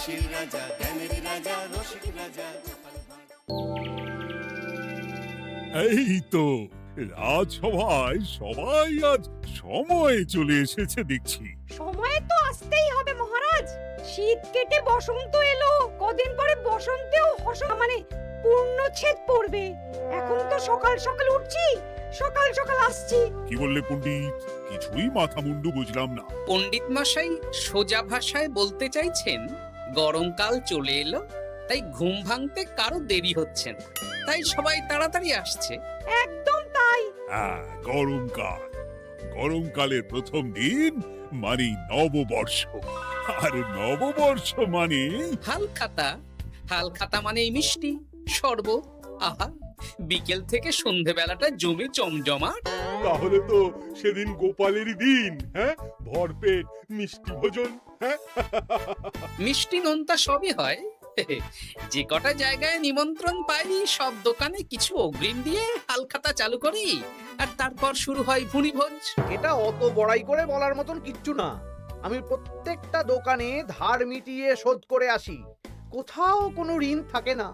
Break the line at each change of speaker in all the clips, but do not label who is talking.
হাসির রাজা, জ্ঞানের রাজা, রসিক রাজা।
এই তো রাজসভায় সবাই আজ সময়ে চলে এসেছে দেখছি।
সময় তো আসতেই হবে মহারাজ। শীত কেটে বসন্ত এলো, কদিন পরে বসন্তেও মানে পূর্ণচ্ছেদ পড়বে। এখন তো সকাল সকাল উঠছি, সকাল সকাল আসছি।
কি বললে পণ্ডিত? কিছুই মাথা মুন্ডু বুঝলাম না।
পণ্ডিত মশাই সোজা ভাষায় বলতে চাইছেন গরমকাল চলে এলো, তাই ঘুম ভাঙতে কারো দেরি হচ্ছে না, তাই সবাই তাড়াতাড়ি আসছে।
একদম তাই।
হ্যাঁ, গরমকাল। গরমকালের প্রথম দিন মানে নববর্ষ, আর নববর্ষ মানে
হালখাতা। হালখাতা মানে মিষ্টি শরবত। আহা, বিকেল থেকে সন্ধেবেলাটা জমে জমজমাট।
তাহলে তো সেদিন গোপালেরই দিন, হ্যাঁ? ভরপেট মিষ্টি ভোজন, হ্যাঁ?
মিষ্টি নোনতা সবই হয়। যে কটা জায়গায় নিমন্ত্রণ পাই সব দোকানে কিছু অগ্রিম দিয়ে হালখাতা চালু করি, আর তারপর শুরু হয় ভুনিভোজ।
এটা অত বড়াই করে বলার মতন কিচ্ছু না। আমি প্রত্যেকটা দোকানে ধার মিটিয়ে শোধ করে আসি, কোথাও কোনো ঋণ থাকে না।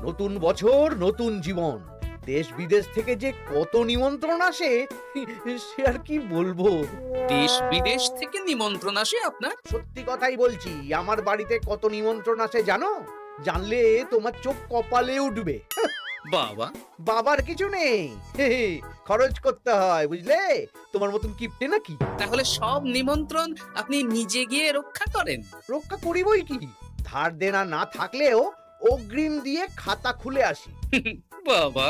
নতুন বছর নতুন জীবন, দেশ বিদেশ থেকে যে কত নিমন্ত্রণ আসে সে আর কি বলবো।
দেশ বিদেশ থেকে নিমন্ত্রণ আসে আপনার?
সত্যি কথাই বলছি, আমার বাড়িতে কত নিমন্ত্রণ আসে জানো? জানলে তোমার চোখ কপালে উঠবে।
বাবা,
বাবার কিছু নেই, খরচ করতে হয়, বুঝলে? তোমার মতন কিপটে নাকি?
তাহলে সব নিমন্ত্রণ আপনি নিজে গিয়ে রক্ষা করেন?
রক্ষা করিবই কি, ধার দেনা না থাকলেও অগ্রিম দিয়ে খাতা খুলে আসি।
বাবা,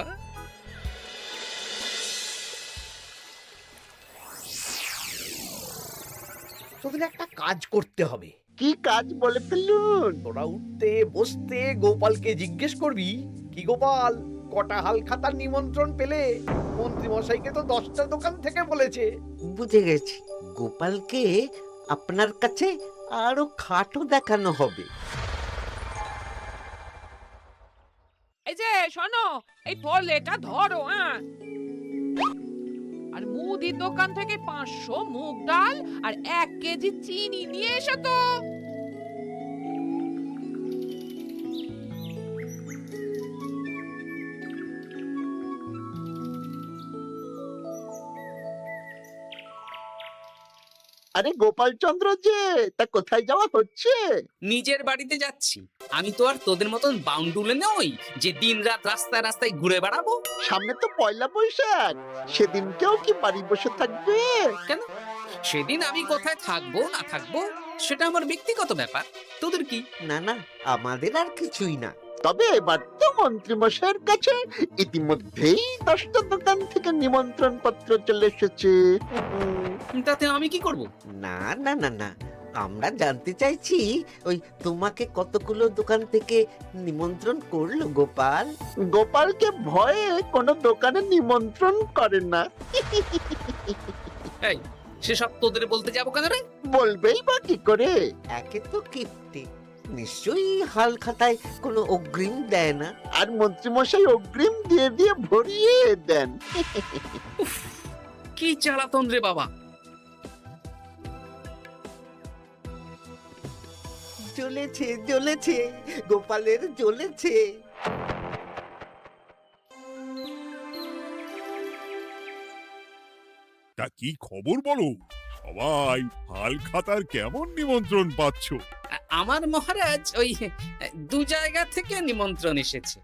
তোদের একটা কাজ করতে হবে।
কি কাজ বলে ফেলুন?
তোরা উঠতে বসতে গোপালকে জিজ্ঞেস করবি, কি গোপাল, কটা হাল খাতার নিমন্ত্রণ পেলে? মন্ত্রী মশাইকে তো 10টা দোকান থেকে বলেছে।
বুঝে গেছি, গোপালকে আপনার কাছে আরো খাটো দেখানো হবে।
এই যে শোনো, এই থলেটা ধরো, হ্যাঁ? আর মুদির দোকান থেকে 500 মুগ ডাল আর 1 কেজি চিনি নিয়ে এসো তো।
আরে গোপাল চন্দ্র যে, তা কোথায় যাওয়া হচ্ছে?
নিজের বাড়িতে যাচ্ছি। আমি তো আর তোদের মতন বাউন্ডুলে নই যে দিনরাত রাস্তায় রাস্তায় ঘুরে বেড়াবো।
সামনে তো পয়লা বৈশাখ, সেদিনকেও কি বাড়ি বসে থাকবে?
কেন? সেদিন আমি কোথায় থাকবো না থাকবো সেটা আমার ব্যক্তিগত ব্যাপার, তোদের কি?
না না, আমাদের আর কিছুই না। তবে এবার তো মন্ত্রী মশাইয়ের কাছে ইতিমধ্যেই 10টা দোকান থেকে নিমন্ত্রণ পত্র চলে এসেছে।
তাতে আমি কি করব?
না না না না, আমরা জানতে চাইছি ওই তোমাকে কতগুলো দোকান থেকে নিমন্ত্রণ করলো গোপাল? গোপালকে ভয়ে কোনো দোকানে নিমন্ত্রণ করে না।
এই, সেসব তোদের বলতে যাবো কেন রে?
বলবেই বা কি করে? একে তো কিপ্টে, নিশ্চয়ই হাল খাতায় কোনো অগ্রিম দেয় না, আর মন্ত্রীমশাই অগ্রিম দিয়ে দিয়ে ভরিয়ে দেন।
কি জ্বালাতন রে বাবা!
জ্বলেছে জ্বলেছে, গোপালের জ্বলেছে।
তা কি খবর বলো? সবাই হালখাতার কেমন নিমন্ত্রণ পাচ্ছ?
আমার মহারাজ ওই 2 জায়গা থেকে নিমন্ত্রণ এসেছে,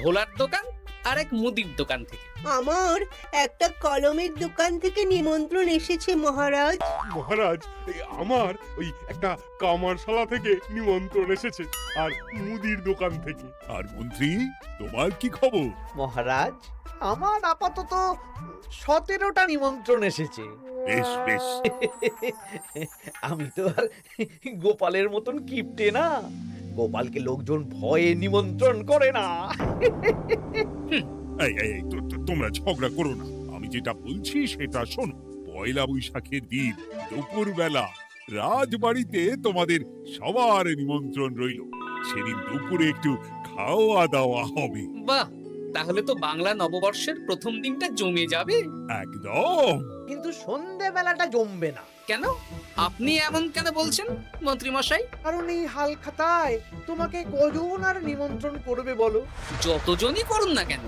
ভোলার দোকান আর এক মুদির দোকান থেকে।
আমার একটা কলমের দোকান থেকে নিমন্ত্রণ এসেছে মহারাজ।
মহারাজ, আমার ওই একটা কামারশালা থেকে নিমন্ত্রণ এসেছে, আর মুদির দোকান থেকে।
আর মন্ত্রী, তোমার কি খবর?
মহারাজ, আমার আপাতত 17টা নিমন্ত্রণ এসেছে।
বেশ বেশ।
আমি তো আর গোপালের মতন কিপটে না, গোপালকে লোকজন ভয়ে নিমন্ত্রণ করে না।
এই এই এই, তোমরা ঝগড়া করো না, আমি যেটা বলছি সেটা শোনো। পয়লা বৈশাখের দিন দুপুরবেলা রাজবাড়িতে তোমাদের সবার নিমন্ত্রণ রইল। সেদিন দুপুরে একটু খাওয়া দাওয়া হবে।
বাহ, তাহলে তো বাংলা নববর্ষের প্রথম দিনটা জমে যাবে।
একদম।
কিন্তু সন্ধেবেলাটা জমবে না।
কেন আপনি এমন কেন বলছেন মন্ত্রী মশাই?
কারণ এই হাল খাতায় তোমাকে কজন আর নিমন্ত্রণ করবে বলো?
যতজনই করুন না কেন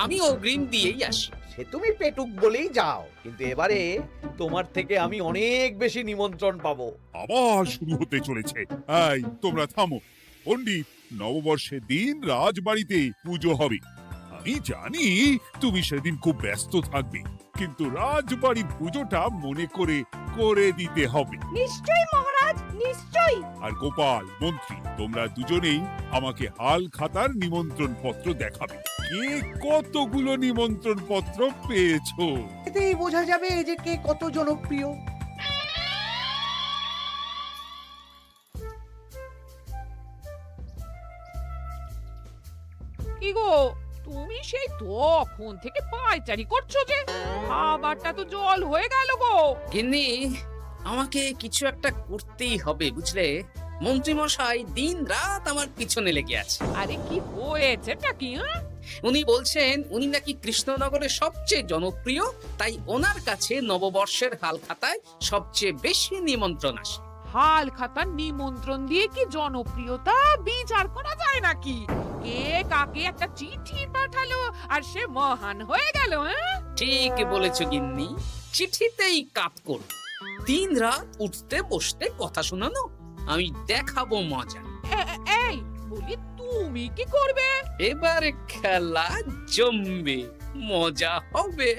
আমি অগ্রিম দিয়েই আসি।
সে তুমি পেটুক বলেই যাও, কিন্তু এবারে তোমার থেকে আমি অনেক বেশি নিমন্ত্রণ পাবো।
আবার শুরু হতে চলেছে। এই তোমরা থামো। পণ্ডিত, নববর্ষের দিন রাজবাড়িতে পুজো হবে। আমি জানি তুমি সেদিন খুব ব্যস্ত থাকবে, কিন্তু রাজবাড়ির পুজোটা মনে করে করে দিতে হবে।
নিশ্চয়ই মহারাজ, নিশ্চয়ই।
আর গোপাল, মন্ত্রী, তোমরা দুজনেই আমাকে হাল খাতার নিমন্ত্রণ পত্র দেখাবে। কে কতগুলো নিমন্ত্রণ পত্র পেয়েছো?
এতেই বোঝা যাবে যে কে কত জনপ্রিয়।
কি গো, তুমি সেই তখন থেকে পায়চারি করছো যে? খাবারটা তো জল হয়ে গেল গো।
গিন্নি, আমাকে কিছু একটা করতেই হবে বুঝলে। মন্ত্রী মশাই দিন রাত আমার পিছনে লেগে আছে।
আরে কি হয়েছেটা কি? হ্যাঁ,
উনি বলছেন উনি নাকি কৃষ্ণনগরের সবচেয়ে জনপ্রিয়, তাই ওনার কাছে নববর্ষের হাল খাতায় সবচেয়ে বেশি নিমন্ত্রণ আসে।
হাল খাতার নিমন্ত্রণ দিয়ে কি জনপ্রিয়তা বিচার করা যায় নাকি? কে কাকে একটা চিঠি পাঠালো আর সে মহান হয়ে গেল? হ্যাঁ,
ঠিক বলেছ গিন্নি, চিঠিতেই কাপ করো। দিন রাত উঠতে বসতে কথা শোনানো, আমি দেখাবো মজা।
এই বলি, তুমি কি করবে?
এবার খেলা জমবে, মজা হবে।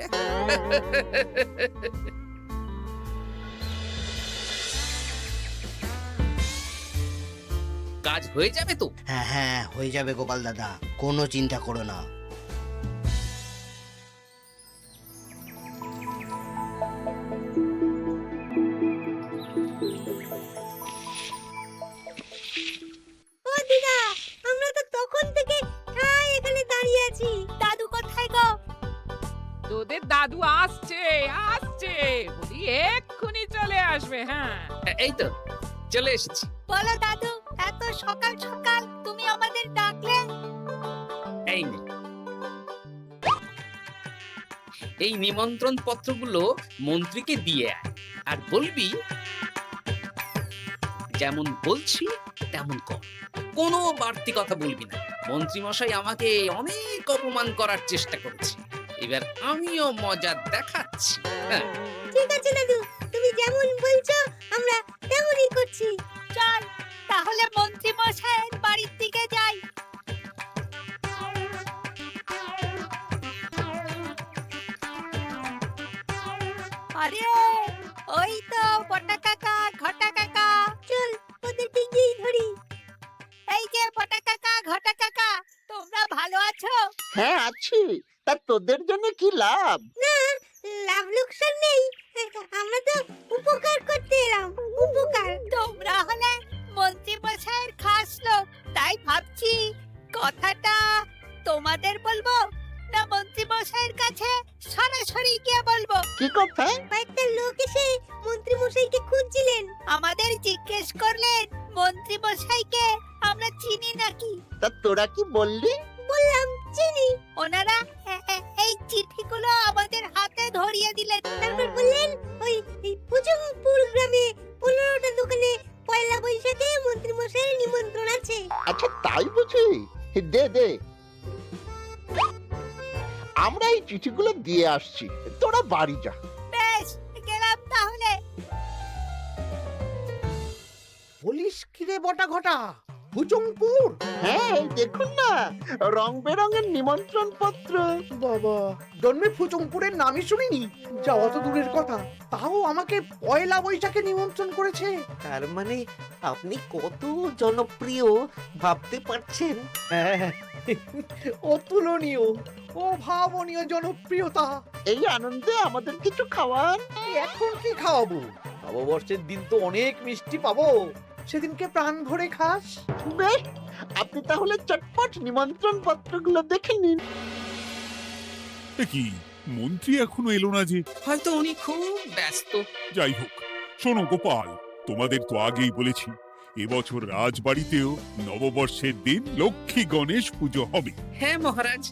কাজ হয়ে যাবে তো?
হ্যাঁ হ্যাঁ, হয়ে যাবে গোপাল দাদা, কোনো চিন্তা করো না।
ও দিদা, আমরা তো তখন থেকে ঠাই এখানে দাঁড়িয়ে আছি। দাদু কোথায় গো?
তোদের দাদু আসছে আসছে, বলি এক্ষুনি চলে আসবে। হ্যাঁ,
এই তো চলে এসেছি।
বলো দাদু, এত সকাল সকাল তুমি আমাদের ডাকলে?
এই নে। এই নিমন্ত্রণ পত্রগুলো মন্ত্রীকে দিয়ে আয়, আর বলবি যেমন বলছি তেমন কর, কোনো বাড়তি কথা বলবি না। মন্ত্রী মশাই আমাকে অনেক অপমান করার চেষ্টা করেছে, এবার আমিও মজা দেখাচ্ছি। হ্যাঁ,
ঠিক আছে দাদু, তুমি যেমন বলছো আমরা তেমনই করছি। চল তাহলে মন্ত্রী মশাইয়ের বাড়ির দিকে যাই। আরে ওই তো বটা কাকা, ঘটা কাকা। চল ওদেরকে গিয়ে ধরি। এই যে বটা কাকা, ঘটা কাকা, তোমরা ভালো আছো?
হ্যাঁ আছি। তা তোদের জন্য কি লাভ?
না, লাভ লোকসান নেই, আমরা তো উপকার করতে এলাম। উপকার। তোমরা হলে মন্ত্রী মশাইয়ের খাস লোক, তাই ভাবছি কথাটা তোমাদের বলবো না মন্ত্রী মশাইয়ের কাছে সরাসরি গিয়ে বলবো।
কি কথা?
কয়েকটা লোক এসে মন্ত্রী মশাইকে খুঁজছিলেন, আমাদের জিজ্ঞেস করলেন মন্ত্রী মশাইকে আমরা চিনি নাকি।
তা তোরা কি বললি?
বললাম চিনি। ওনারা এই চিঠিগুলো আমাদের হাতে ধরিয়ে দিলেন। তারপর বললেন ওই পুজংপুর গ্রামে 15টা দোকানে পয়লা বৈশাখে মন্ত্রী মশাইয়ের নিমন্ত্রণ আছে।
আচ্ছা তাই বুঝি? দে দে, আমরা এই চিঠিগুলো দিয়ে আসছি, তোরা বাড়ি যা।
বেশ, গেলাম তাহলে।
বলিস কিরে বটা ঘটা, ভুজংপুর?
হ্যাঁ এই দেখুন না, রং বেরঙের নিমন্ত্রণ পত্র।
বাবা, জন্মে ফুচংপুরের নামই শুনিনি, যাওয়া তো দূরের কথা, তাও আমাকে পয়লা বৈশাখে নিমন্ত্রণ করেছে।
তার মানে আপনি কত জনপ্রিয় ভাবতে পারছেন?
হ্যাঁ, অতুলনীয়, অভাবনীয় জনপ্রিয়তা।
এই আনন্দে আমাদের কিছু খাওয়ান।
এখন কি খাওয়াবো? নববর্ষের দিন তো অনেক মিষ্টি পাবো, সেদিনকে প্রাণ ভরে খাস।
বেশ, আপনি তাহলে চটপট নিমন্ত্রণ পত্রগুলো দেখে নিন।
এ কি, মন্ত্রী এখনো এলো না যে?
হয়তো উনি খুব ব্যস্ত।
যাই হোক, শোনো গোপাল, তোমাদের তো আগেই বলেছি এবছর রাজবাড়িতেও নববর্ষের দিন লক্ষ্মী গণেশ পুজো হবে।
হ্যাঁ মহারাজ,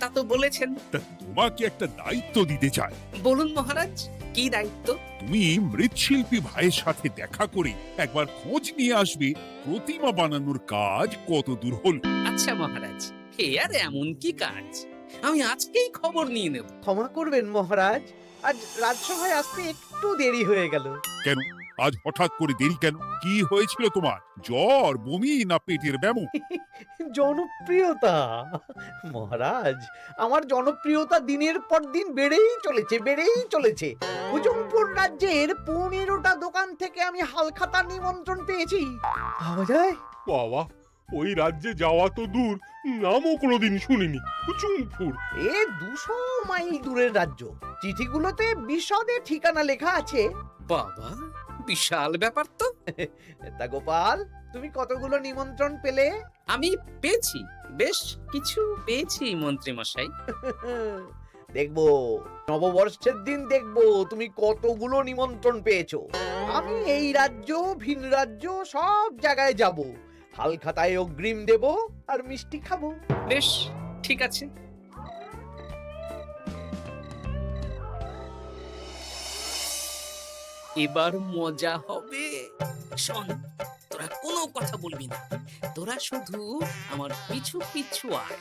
তা তো বলেছেন।
তা তোমাকে একটা দায়িত্ব দিতে চাই।
বলুন মহারাজ, কি দায়িত্ব?
তুমি মৃৎশিল্পী ভাইয়ের সাথে দেখা করে একবার খোঁজ নিয়ে আসবে প্রতিমা বানানোর কাজ কত দূর হল।
আচ্ছা মহারাজ, হে আর এমন কি কাজ, আমি আজকেই খবর নিয়ে নেব।
ক্ষমা করবেন মহারাজ, আজ রাজসভায় আসতে একটু দেরি হয়ে গেল।
কেন আজ হঠাৎ করে দেরি কেন? কি হয়েছিল তোমার? জ্বর, বমি না পেটের ব্যামো?
জনপ্রিয়তা মহারাজ, আমার জনপ্রিয়তা দিনের পর দিন বেড়েই চলেছে। উজমপুর রাজ্যের 15টা দোকান থেকে আমি হালখাতার নিমন্ত্রণ পেয়েছি। ভাবা যায়?
বাবা, ওই রাজ্যে যাওয়া তো দূর, নামও কোনোদিন শুনিনি। উজমপুর।
এ 200 মাইল দূরের রাজ্য। চিঠিগুলোতে বিশদে ঠিকানা লেখা আছে।
বাবা, বিশাল ব্যাপার তো।
তা গোপাল, তুমি কতগুলো নিমন্ত্রণ পেলে?
আমি পেয়েছি, বেশ কিছু পেয়েছি মন্ত্রী মশাই।
দেখবো নববর্ষের দিন দেখবো তুমি কতগুলো নিমন্ত্রণ পেয়েছো। আমি এই রাজ্য ভিন রাজ্য সব জায়গায় যাব, হালখাতায় অগ্রিম দেব আর মিষ্টি খাবো।
বেশ, ঠিক আছে। এবার মজা হবে। শোন, তোরা কোনো কথা বলবি না, তোরা শুধু আমার পিছু পিছু আয়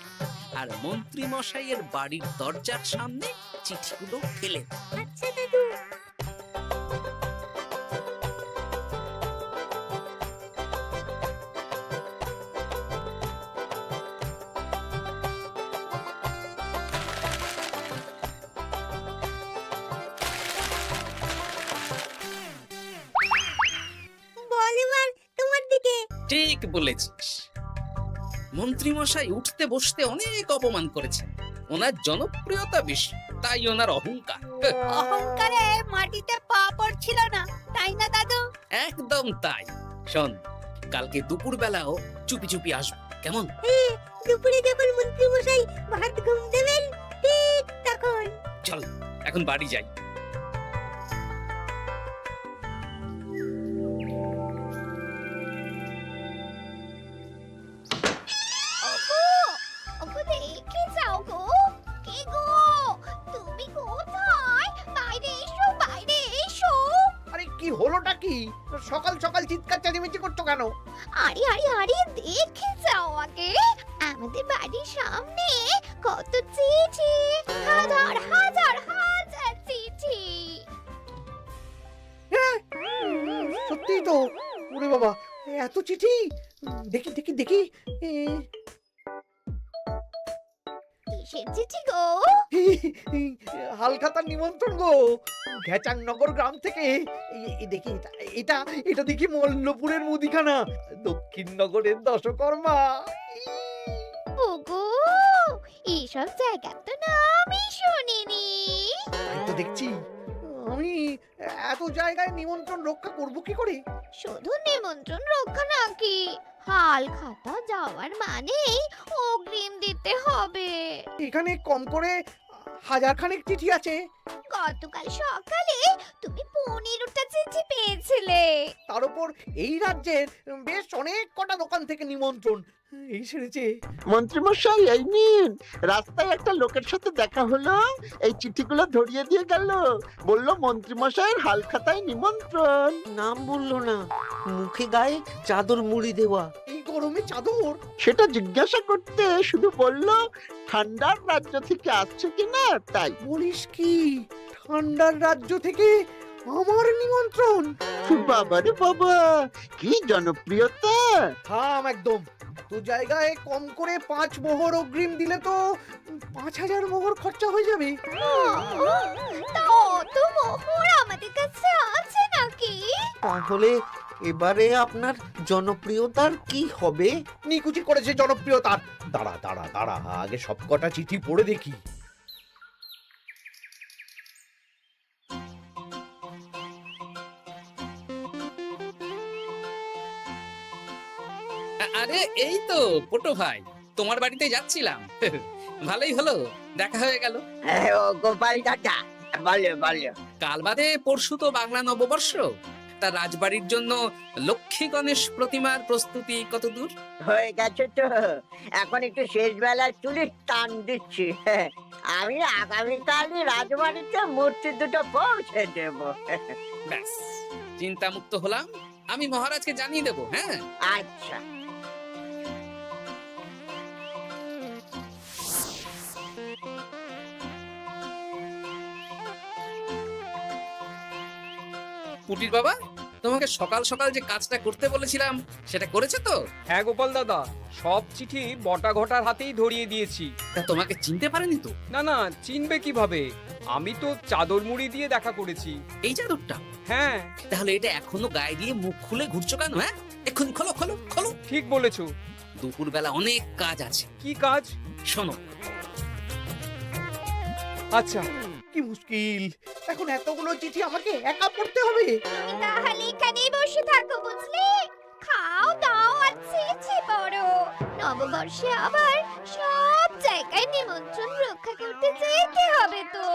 আর মন্ত্রী মশাইয়ের বাড়ির দরজার সামনে চিঠিগুলো ফেলে দে।
আচ্ছা দাদু। বল এবার তোমার দিকে।
ঠিক বলেছিস, মন্ত্রী মশাই উঠতে বসতে অনেক অপমান করেছেন। ওনার জনপ্রিয়তা বেশি, তাই ওনার অহংকার।
অহংকারে মাটিতে পা পড়ছিল না, তাই না দাদু?
একদম তাই। শোন, কালকে দুপুর বেলাও চুপি চুপি আসবো, কেমন?
দুপুরে যখন মন্ত্রী মশাই ভাত ঘুম দেবেন, ঠিক তখন।
চল এখন বাড়ি যাই।
ওগো দেখে যাও গো। কে গো? তুমি কোথায়? বাইরে এসো, বাইরে এসো।
আরে কি হলোটা কি? সকাল সকাল চিৎকার চেঁচামেচি করছো কেন?
আরে আরে আরে দেখে যাও আগে। আমাদের বাড়ির সামনে কত চিঠি, হাজার হাজার হাজার চিঠি।
সত্যি তো। ওরে বাবা, এত চিঠি! দেখি দেখি দেখি।
কিসের চিঠি গো?
হালখাতার নিমন্ত্রণ গো, ঘেচাংনগর গ্রাম থেকে। দেখি এটা এটা দেখি মল্লপুরের মুদিখানা, দক্ষিণ নগরের দশকর্মা।
ওগো, এইসব জায়গা তো নামই শুনিনি।
তাই তো দেখছি। আমি এত জায়গায় নিমন্ত্রণ রক্ষা করব কি করে?
শুধু নিমন্ত্রণ রক্ষা নাকি, হালখাতা যাওয়ার মানেই অগ্রিম দিতে হবে।
এখানে কম করে 1000 খানেক চিঠি আছে।
গতকাল সকালে তুমি 15টা চিঠি পেয়েছিলে।
তার উপর এই রাজ্যের বেশ অনেক কটা দোকান থেকে নিমন্ত্রণ এই সেরেছে।
মন্ত্রীমশাই, এই নিন। রাস্তায় একটা লোকের সাথে দেখা হলো, এই চিঠিগুলো ধরিয়ে দিয়ে গেল। বলল মন্ত্রীমশাইয়ের হালখাতায় নিমন্ত্রণ। নাম বললো না, মুখে গায়ে চাদর মুড়ি দেওয়া।
এই গরমে চাদর?
সেটা জিজ্ঞাসা করতে শুধু বলল ঠান্ডার রাজ্য থেকে আসছে কিনা তাই।
বলিস কি? ঠান্ডার রাজ্য থেকে আমার নিমন্ত্রণ?
বাবারে বাবা, কি জনপ্রিয়তা!
থাম একদম। তো জায়গায় কম করে 5 মোহর অগ্রিম দিলে তো 5000 মোহর খরচা হয়ে যাবে।
তা অত মোহর আমাদের কাছে আছে নাকি?
তাহলে এবারে আপনার জনপ্রিয়তার কি হবে?
নিকুচি করেছে জনপ্রিয়তার। দাঁড়া দাঁড়া দাঁড়া, আগে সব কটা চিঠি পড়ে দেখি।
আরে এই তো পটো ভাই, তোমার বাড়িতে যাচ্ছিলাম। ভালোই হলো, দেখা হয়ে গেল।
গোপাল দাদা, বলো বলো।
কাল বাদে পরশু তো বাংলা নববর্ষ, তা রাজবাড়ির জন্য লক্ষ্মী গণেশ প্রতিমার প্রস্তুতি কত দূর?
হয়ে গেছে তো, এখন একটু শেষ বেলায় চুলির টান দিচ্ছি। আমি আগামীকালই রাজবাড়িতে মূর্তি দুটো পৌঁছে দেব।
ব্যাস, চিন্তামুক্ত হলাম। আমি মহারাজকে জানিয়ে দেবো। হ্যাঁ,
আচ্ছা।
পুটির বাবা, তোমাকে সকাল সকাল যে কাজটা করতে বলেছিলাম সেটা করেছো তো?
হ্যাঁ গোপাল দাদা, সব চিঠি বটা ঘটার হাতেই ধরিয়ে দিয়েছি।
তা তোমাকে চিনতে পারেনি তো?
না না, চিনবে কিভাবে? আমি তো চাদর মুড়ি দিয়ে দেখা করেছি।
এই চাদরটা?
হ্যাঁ।
তাহলে এটা এখনো গায়ে দিয়ে মুখ খুলে ঘুরছো কেন? হ্যাঁ, এক্ষুনি খোলো খোলো খোলো।
ঠিক বলেছো।
দুপুরবেলা অনেক কাজ আছে।
কি কাজ?
শোনো।
আচ্ছা।
কি মুশকিল, এখন এতগুলো চিঠি আমাকে একা পড়তে হবে।
তুমি তাহলে এখানেই বসে থাকো, বুঝলে? খাও দাও আর ছিছি পড়ো। নববর্ষে আবার সব জায়গায় নিমন্ত্রণ রক্ষা করতে যেতে হবে তো।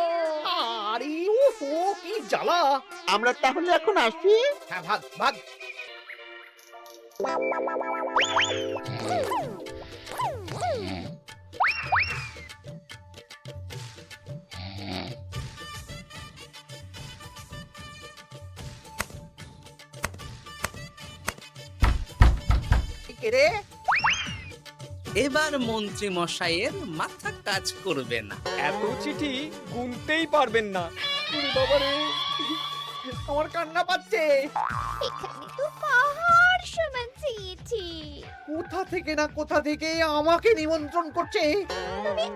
আরে ও কি জ্বালা।
আমরা তাহলে এখন আসি।
হ্যাঁ, ভাগ ভাগ। রে,
এবার মন্ত্রী মশাইয়ের মাথা কাজ করবে না।
এত চিঠি গুনতেই পারবেন না। বাবারে,
আমার কান্না পাচ্ছে।
এখানে তো পাহাড় সমান চিঠি।
কোথা থেকে না কোথা থেকে আমাকে নিমন্ত্রণ করছে।
তুমি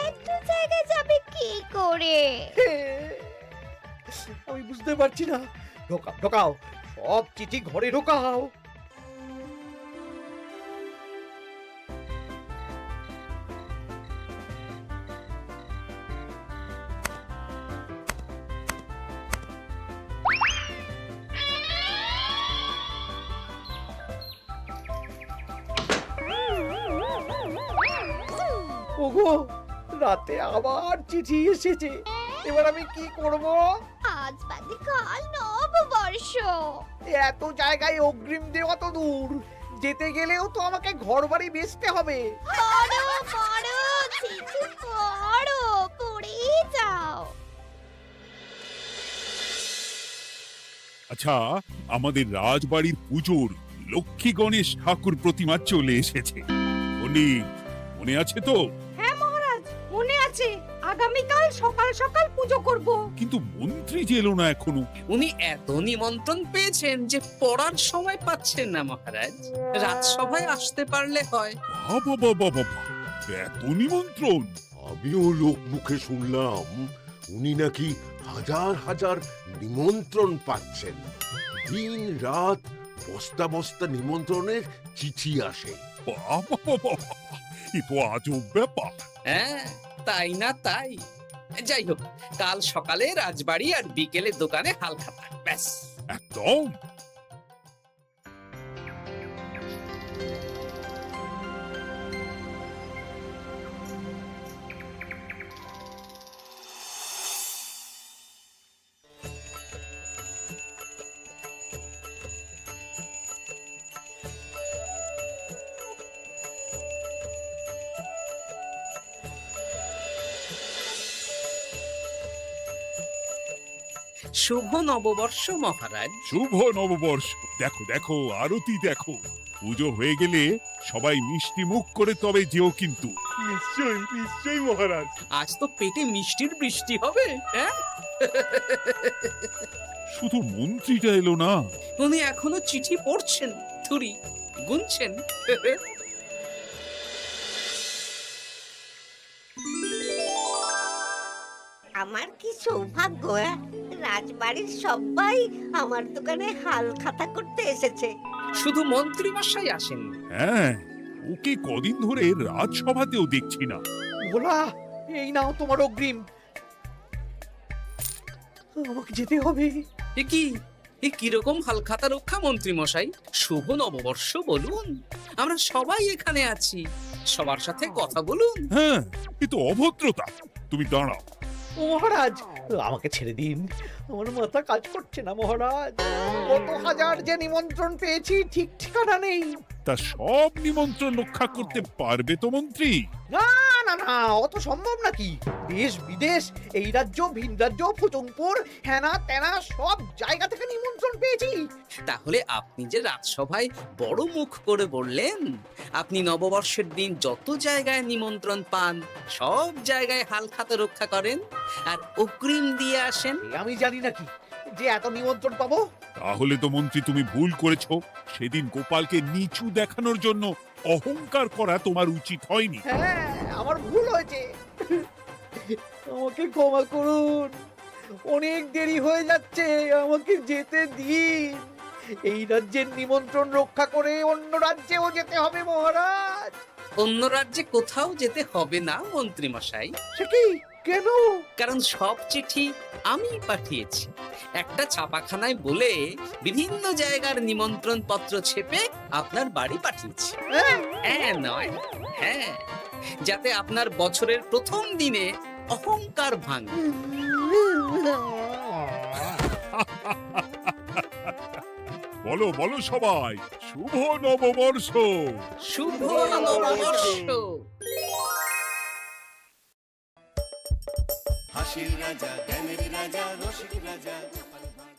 এত জায়গায় যাবে কি করে?
আমি বুঝতে পারছি না। ঢোকাও ঢোকাও, সব চিঠি ঘরে ঢোকাও। ওগো, রাতে আবার চিঠি এসেছে। এবার আমি কি করব?
আজ বাদে কাল নববর্ষ।
এত জায়গায় অগ্রিম দেওয়া তো দূর, যেতে গেলেও তো আমাকে ঘর বাড়ি বেচতে হবে।
পড়ো পড়ো চিঠি পড়ো, পড়ে যাও।
আচ্ছা, আমাদের রাজবাড়ির পুজোর লক্ষ্মী গণেশ ঠাকুর প্রতিমা চলে এসেছে। মনে আছে তো?
হ্যাঁ মহারাজ, মনে আছে। আগামীকাল সকাল সকাল পুজো করব।
কিন্তু মন্ত্রী যে এলো না এখনো।
উনি এত নিমন্ত্রণ পেয়েছেন যে পড়ার সময় পাচ্ছেন না মহারাজ। রাজসভায় আসতে পারলে হয়।
বাবা বাবা বাবা, এত নিমন্ত্রণ!
আমিও লোক মুখে শুনলাম উনি নাকি হাজার হাজার নিমন্ত্রণ পাচ্ছেন। দিন রাত বস্তা বস্তা নিমন্ত্রণের চিঠি আসে।
বাবা বাবা, এ তো আজব ব্যাপার।
হ্যাঁ, তাই না তাই। যাই হোক, কাল সকালে রাজবাড়ি আর বিকেলে দোকানে হালখাতা। ব্যাস,
একদম।
শুভ নববর্ষ মহারাজ।
শুভ নববর্ষ। দেখো দেখো, আরতি দেখো। পুজো হয়ে গেলে সবাই মিষ্টি মুখ করে তবে যেও কিন্তু।
নিশ্চয়ই নিশ্চয়ই মহারাজ।
আজ তো পেটে মিষ্টির বৃষ্টি হবে। হ্যাঁ,
শুধু মন্ত্রীটা এলো না।
উনি এখনো চিঠি পড়ছেন, থুরি গুনছেন।
আমার কি সৌভাগ্য! রাজবাড়ির সবাই আমার দোকানে হাল খাতা করতে এসেছে।
শুধু মন্ত্রী মশাই আসেন।
হ্যাঁ, ওকে কদিন ধরে রাজসভাতেও দেখছি না।
ভোলা, এই নাও তোমার অগ্রিম। আমাকে যেতে হবে।
এ কিরকম হালখাতা রক্ষা মন্ত্রী মশাই? শুভ নববর্ষ বলুন, আমরা সবাই এখানে আছি। সবার সাথে কথা বলুন।
হ্যাঁ, এ তো অভদ্রতা। তুমি দাঁড়াও।
মহারাজ, আমাকে ছেড়ে দিন, আমার মাথা কাজ করছে না মহারাজ। কত হাজার যে নিমন্ত্রণ পেয়েছি ঠিক ঠিকানা নেই।
তা সব নিমন্ত্রণ রক্ষা করতে পারবে তো মন্ত্রী?
না না না, অত সম্ভব নাকি? দেশ বিদেশ, এই রাজ্য ভিন রাজ্য, ফুচুংপুর, হেনা তেনা সব জায়গা থেকে নিমন্ত্রণ পেয়েছি।
তাহলে আপনি যে রাজসভায় বড় মুখ করে বললেন আপনি নববর্ষের দিন যত জায়গায় নিমন্ত্রণ পান সব জায়গায় হালখাতা রক্ষা করেন আর অগ্রিম দিয়ে আসেন।
আমি জানি নাকি যে এত নিমন্ত্রণ পাবো?
তাহলে তো মন্ত্রী তুমি ভুল করেছো। সেদিন গোপালকে নিচু দেখানোর জন্য অহংকার করা তোমার উচিত হয়নি।
হ্যাঁ, আমার ভুল হয়েছে, আমাকে ক্ষমা করুন। অনেক দেরি হয়ে যাচ্ছে, আমাকে যেতে দিন। এই রাজ্যের নিমন্ত্রণ রক্ষা করে অন্য রাজ্যেও যেতে হবে মহারাজ।
অন্য রাজ্যে কোথাও যেতে হবে না মন্ত্রী মশাই।
সে কি? কেন?
কারণ সব চিঠি আমি পাঠিয়েছি। একটা ছাপাখানায় বলে বিভিন্ন জায়গার নিমন্ত্রণ পত্র ছেপে আপনার বাড়ি পাঠিয়েছি। হ্যাঁ নয়, হ্যাঁ, যাতে আপনার বছরের প্রথম দিনে অহংকার ভাঙে।
বলো বলো সবাই, শুভ নববর্ষ।
শুভ নববর্ষ।
হাসির রাজা জ্ঞানের রাজা রসিক রাজা গোপাল ভাঁড়।